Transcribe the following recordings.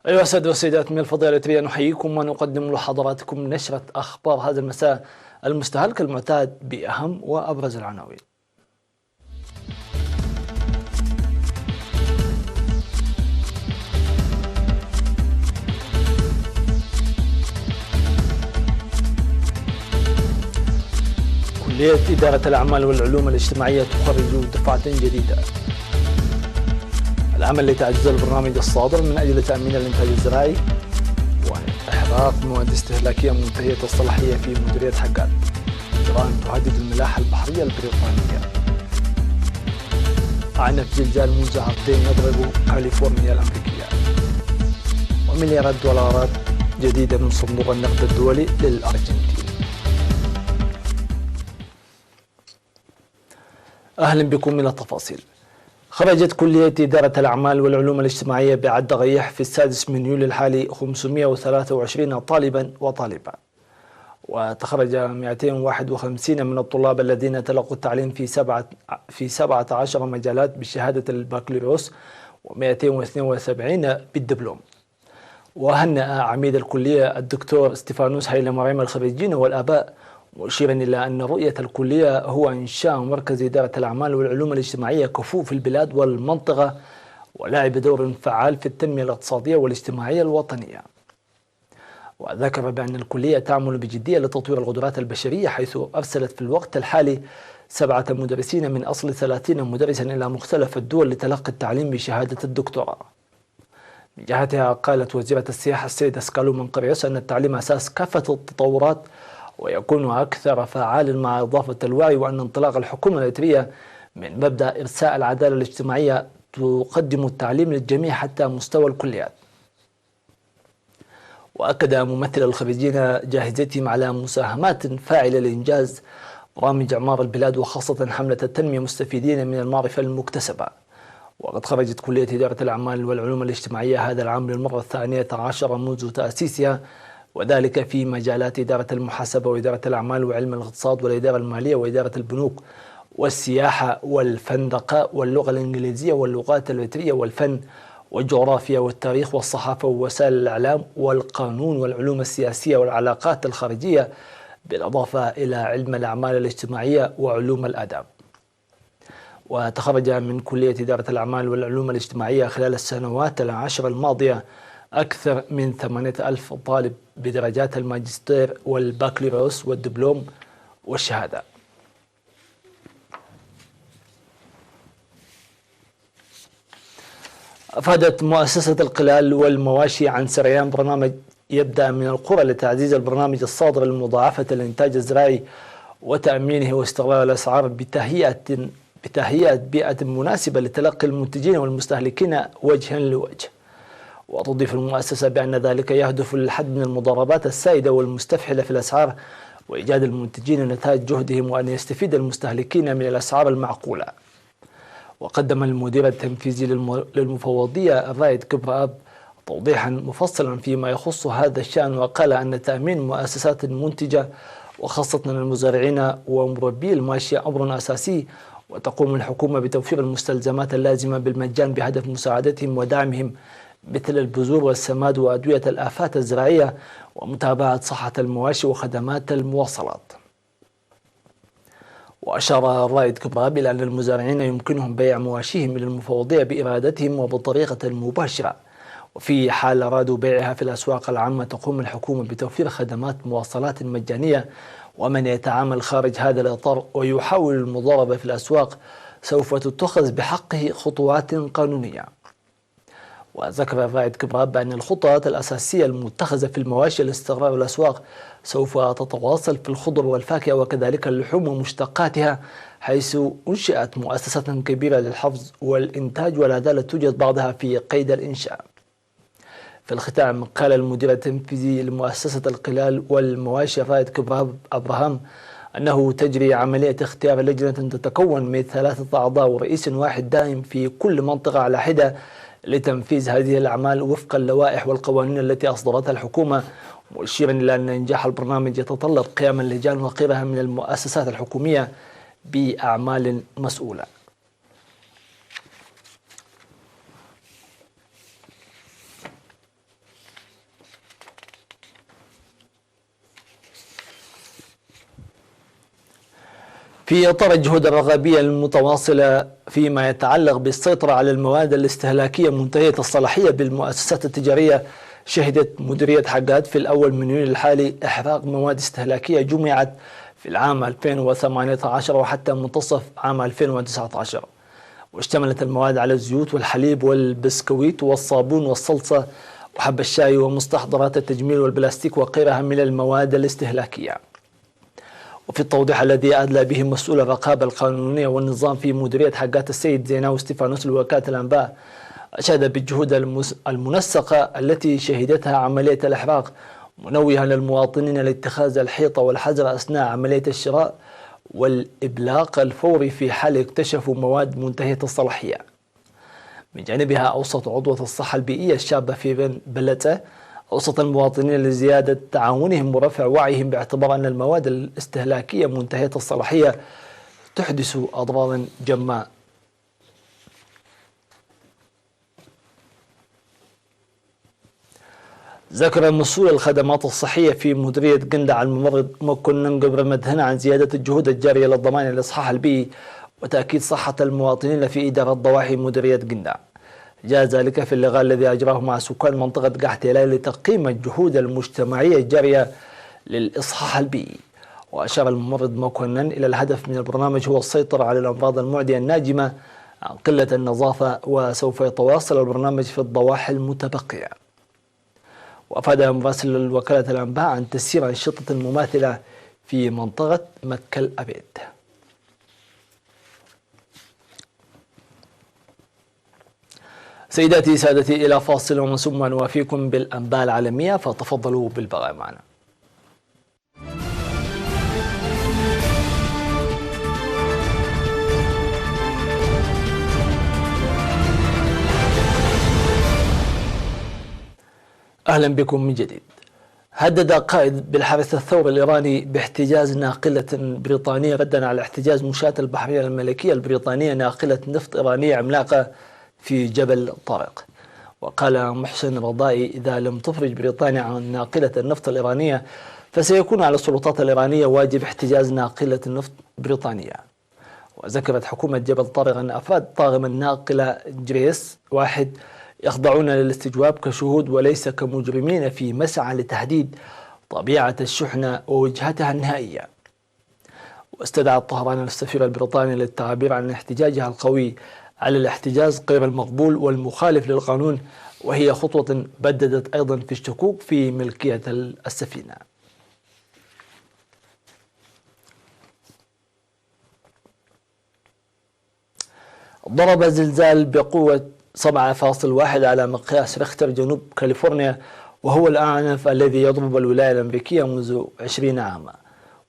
أيها السادة والسيدات، من الفضيلة بأن نحييكم ونقدم لحضراتكم نشرة أخبار هذا المساء المستهل كالمعتاد بأهم وأبرز العناوين. كلية إدارة الأعمال والعلوم الاجتماعية تخرج دفعة جديدة. العمل لتعزيز البرنامج الصادر من أجل تأمين الإنتاج الزراعي. وإحراق مواد استهلاكية منتهية الصلاحية في مديرية حقات. جرائم تهدد الملاحة البحرية البريطانية. أعنف زلزال منذ عقدين يضرب كاليفورنيا الأمريكية. ومليارات دولارات جديدة من صندوق النقد الدولي للأرجنتين. أهلا بكم من التفاصيل. خرجت كلية إدارة الأعمال والعلوم الاجتماعية بعد غيح في 6 من يوليو الحالي 523 طالبا وطالبة، وتخرج 251 من الطلاب الذين تلقوا التعليم في 17 مجالات بشهادة البكالوريوس و272 بالدبلوم. وهنأ عميد الكلية الدكتور ستيفانوس هيلا مريم الخريجين والآباء، مشيرا إلى أن رؤية الكلية هو إنشاء مركز إدارة الأعمال والعلوم الاجتماعية كفؤ في البلاد والمنطقة، ولعب دور فعال في التنمية الاقتصادية والاجتماعية الوطنية. وذكر بأن الكلية تعمل بجدية لتطوير القدرات البشرية، حيث أرسلت في الوقت الحالي 7 مدرسين من أصل 30 مدرسا إلى مختلف الدول لتلقي التعليم بشهادة الدكتوراه. من جهتها قالت وزيرة السياحة السيدة سكالو منقريوس أن التعليم أساس كافة التطورات ويكون أكثر فعالا مع إضافة الوعي، وأن انطلاق الحكومة الإيطالية من مبدأ إرساء العدالة الاجتماعية تقدم التعليم للجميع حتى مستوى الكليات. وأكد ممثل الخريجين جاهزيتهم على مساهمات فاعلة لإنجاز برامج إعمار البلاد، وخاصة حملة التنمية مستفيدين من المعرفة المكتسبة. وقد خرجت كلية إدارة الأعمال والعلوم الاجتماعية هذا العام للمرة 12 منذ تأسيسها، وذلك في مجالات إدارة المحاسبة وإدارة الأعمال وعلم الاقتصاد والإدارة المالية وإدارة البنوك والسياحة والفندقة واللغة الإنجليزية واللغات البترية والفن والجغرافيا والتاريخ والصحافة ووسائل الإعلام والقانون والعلوم السياسية والعلاقات الخارجية، بالإضافة إلى علم الأعمال الاجتماعية وعلوم الآداب. وتخرج من كلية إدارة الأعمال والعلوم الاجتماعية خلال السنوات العشر الماضية أكثر من 8000 طالب بدرجات الماجستير والبكالوريوس والدبلوم والشهادة. أفادت مؤسسة القلال والمواشي عن سريان برنامج يبدأ من القرى لتعزيز البرنامج الصادر لمضاعفة الإنتاج الزراعي وتأمينه واستقرار الأسعار بتهيئة بيئة مناسبة لتلقي المنتجين والمستهلكين وجها لوجه. وتضيف المؤسسة بأن ذلك يهدف للحد من المضاربات السائدة والمستفحلة في الأسعار وإيجاد المنتجين نتائج جهدهم، وأن يستفيد المستهلكين من الأسعار المعقولة. وقدم المدير التنفيذي للمفوضية الرائد كبرى توضيحا مفصلا فيما يخص هذا الشأن، وقال أن تأمين مؤسسات منتجة وخاصة المزارعين ومربي الماشية أمر أساسي، وتقوم الحكومة بتوفير المستلزمات اللازمة بالمجان بهدف مساعدتهم ودعمهم مثل البذور والسماد وأدوية الآفات الزراعية ومتابعة صحة المواشي وخدمات المواصلات. وأشار الرائد كبراب إلى أن المزارعين يمكنهم بيع مواشيهم للمفوضية بإرادتهم وبطريقة مباشرة، وفي حال أرادوا بيعها في الأسواق العامة تقوم الحكومة بتوفير خدمات مواصلات مجانية. ومن يتعامل خارج هذا الإطار ويحاول المضاربة في الأسواق سوف تتخذ بحقه خطوات قانونية. وذكر الرائد كبراب بأن الخطوات الأساسية المتخذة في المواشي لاستقرار الأسواق سوف تتواصل في الخضر والفاكهة وكذلك اللحوم ومشتقاتها، حيث أنشئت مؤسسة كبيرة للحفظ والإنتاج ولا زالت توجد بعضها في قيد الإنشاء. في الختام قال المدير التنفيذي لمؤسسة القلال والمواشي الرائد كبراب أبراهام أنه تجري عملية اختيار لجنة تتكون من 3 أعضاء ورئيس واحد دائم في كل منطقة على حدة لتنفيذ هذه الأعمال وفق اللوائح والقوانين التي أصدرتها الحكومة، مشيرا إلى أن إنجاح البرنامج يتطلب قيام اللجان وغيرها من المؤسسات الحكومية بأعمال مسؤولة. في إطار الجهود الرغبية المتواصلة فيما يتعلق بالسيطرة على المواد الاستهلاكية منتهية الصلاحية بالمؤسسات التجارية، شهدت مديرية حقات في الأول من يونيو الحالي إحراق مواد استهلاكية جمعت في العام 2018 وحتى منتصف عام 2019، واشتملت المواد على الزيوت والحليب والبسكويت والصابون والصلصة وحب الشاي ومستحضرات التجميل والبلاستيك وغيرها من المواد الاستهلاكية. وفي التوضيح الذي أدلى به مسؤول الرقابة القانونية والنظام في مديرية حقات السيد زيناو ستيفانوس لوكالة الأنباء، أشاد بالجهود المنسقة التي شهدتها عملية الإحراق، منوها للمواطنين لاتخاذ الحيطة والحذر أثناء عملية الشراء والإبلاغ الفوري في حال اكتشفوا مواد منتهية الصلاحية. من جانبها أوصت عضوة الصحة البيئية الشابة في بلته أوسط المواطنين لزيادة تعاونهم ورفع وعيهم باعتبار أن المواد الاستهلاكية منتهية الصلاحية تحدث أضرارا جماء. ذكر مسؤول الخدمات الصحية في مديرية قندع الممرض مكن قبر مدهن عن زيادة الجهود الجارية للضمان الإصحاح البيئي وتأكيد صحة المواطنين في إدارة ضواحي مديرية قندع. جاء ذلك في اللقاء الذي أجراه مع سكان منطقة قحطيلان لتقييم الجهود المجتمعية الجارية للإصحاح البيئي. وأشار الممرض مكونن إلى الهدف من البرنامج هو السيطرة على الأمراض المعدية الناجمة عن قلة النظافة، وسوف يتواصل البرنامج في الضواحي المتبقية. وأفاد مراسل وكالة الأنباء عن تسيير أنشطة مماثلة في منطقة مكة الأبيض. سيداتي سادتي، إلى فاصل ومن ثم نوافيكم بالأنباء العالمية، فتفضلوا بالبقاء معنا. أهلا بكم من جديد. هدد قائد بالحرس الثوري الإيراني باحتجاز ناقلة بريطانية ردا على احتجاز مشاة البحرية الملكية البريطانية ناقلة نفط إيرانية عملاقة في جبل طارق. وقال محسن رضائي: إذا لم تفرج بريطانيا عن ناقلة النفط الإيرانية فسيكون على السلطات الإيرانية واجب احتجاز ناقلة النفط بريطانية. وذكرت حكومة جبل طارق أن أفراد طاقم الناقلة جريس واحد يخضعون للاستجواب كشهود وليس كمجرمين في مسعى لتحديد طبيعة الشحنة ووجهتها النهائية. واستدعت طهران السفير البريطاني للتعبير عن احتجاجها القوي على الاحتجاز غير المقبول والمخالف للقانون، وهي خطوة بددت أيضا في الشكوك في ملكية السفينة. ضرب زلزال بقوة 7.1 على مقياس ريختر جنوب كاليفورنيا، وهو الأعنف الذي يضرب الولاية الأمريكية منذ 20 عاما.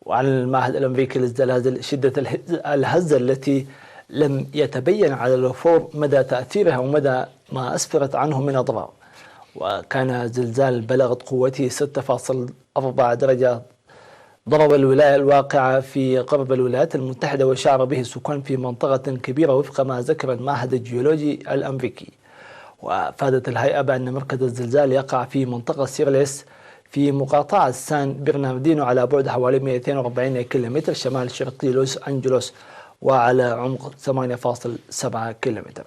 وأعلن المعهد الأمريكي للزلازل شدة الهزة التي لم يتبين على الوفور مدى تأثيرها ومدى ما أسفرت عنه من أضرار. وكان زلزال بلغت قوته 6.4 درجة ضرب الولاية الواقعة في غرب الولايات المتحدة وشعر به السكان في منطقة كبيرة وفق ما ذكر المعهد الجيولوجي الأمريكي. وأفادت الهيئة بأن مركز الزلزال يقع في منطقة سيرليس في مقاطعة سان برناردينو على بعد حوالي 240 كيلومتر شمال شرقي لوس أنجلوس وعلى عمق 8.7 كيلومتر.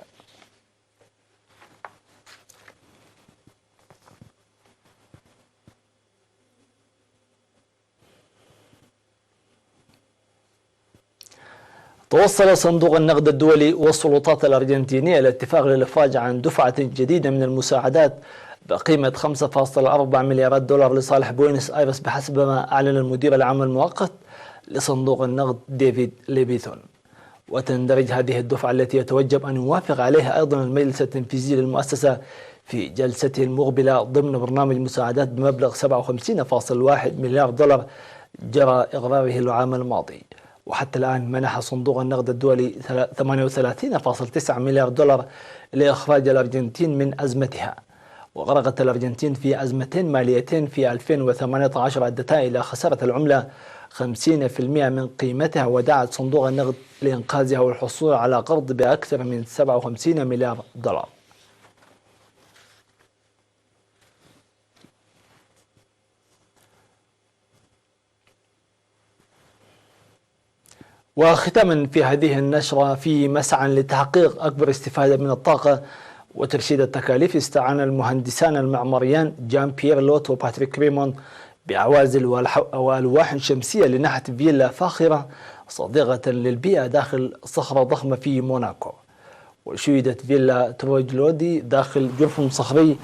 توصل صندوق النقد الدولي والسلطات الأرجنتينية إلى اتفاق للإفراج عن دفعة جديدة من المساعدات بقيمة 5.4 مليارات دولار لصالح بوينس آيرس بحسب ما أعلن المدير العام المؤقت لصندوق النقد ديفيد ليبيثون. وتندرج هذه الدفعة التي يتوجب أن يوافق عليها أيضا المجلس التنفيذي للمؤسسة في جلسته المقبلة ضمن برنامج مساعدات بمبلغ 57.1 مليار دولار جرى إقراره العام الماضي. وحتى الآن منح صندوق النقد الدولي 38.9 مليار دولار لإخراج الأرجنتين من أزمتها. وغرقت الأرجنتين في أزمتين ماليتين في 2018 أدتا إلى خسارة العملة 50% من قيمتها، ودعت صندوق النقد لإنقاذها والحصول على قرض بأكثر من 57 مليار دولار. وختاما في هذه النشرة، في مسعى لتحقيق أكبر استفادة من الطاقة وترشيد التكاليف، استعان المهندسان المعماريان جان بيير لوت وباتريك ريموند بأعوازل وألواح شمسية لنحت فيلا فاخرة صديقة للبيئة داخل صخرة ضخمة في موناكو. وشيدت فيلا تروجلودي داخل جرف صخري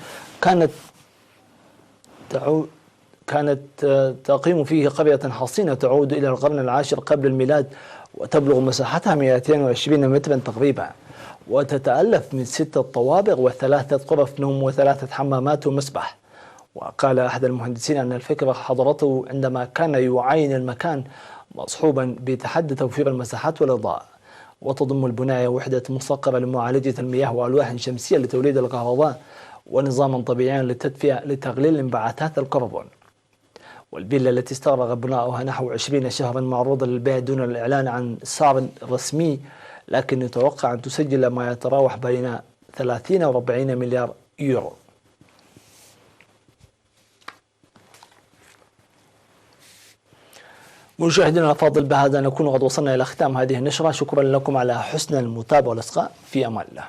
كانت تقيم فيه قرية حصينة تعود إلى القرن العاشر قبل الميلاد، وتبلغ مساحتها 220 مترا تقريبا، وتتألف من 6 طوابق و3 غرف نوم و3 حمامات ومسبح. وقال أحد المهندسين أن الفكرة حضرته عندما كان يعاين المكان مصحوبا بتحدي توفير المساحات والإضاءة. وتضم البناية وحدة مصقرة لمعالجة المياه وألواح شمسية لتوليد الكهرباء ونظاما طبيعيا للتدفئة لتقليل انبعاثات الكربون. والفيلا التي استغرق بناؤها نحو 20 شهرا معروضة للبيع دون الإعلان عن سعر رسمي، لكن يتوقع أن تسجل ما يتراوح بين 30 و 40 مليار يورو. مشاهدينا الأفاضل، بهذا نكون قد وصلنا إلى ختام هذه النشرة. شكرا لكم على حسن المتابعة والإصغاء. في أمان الله.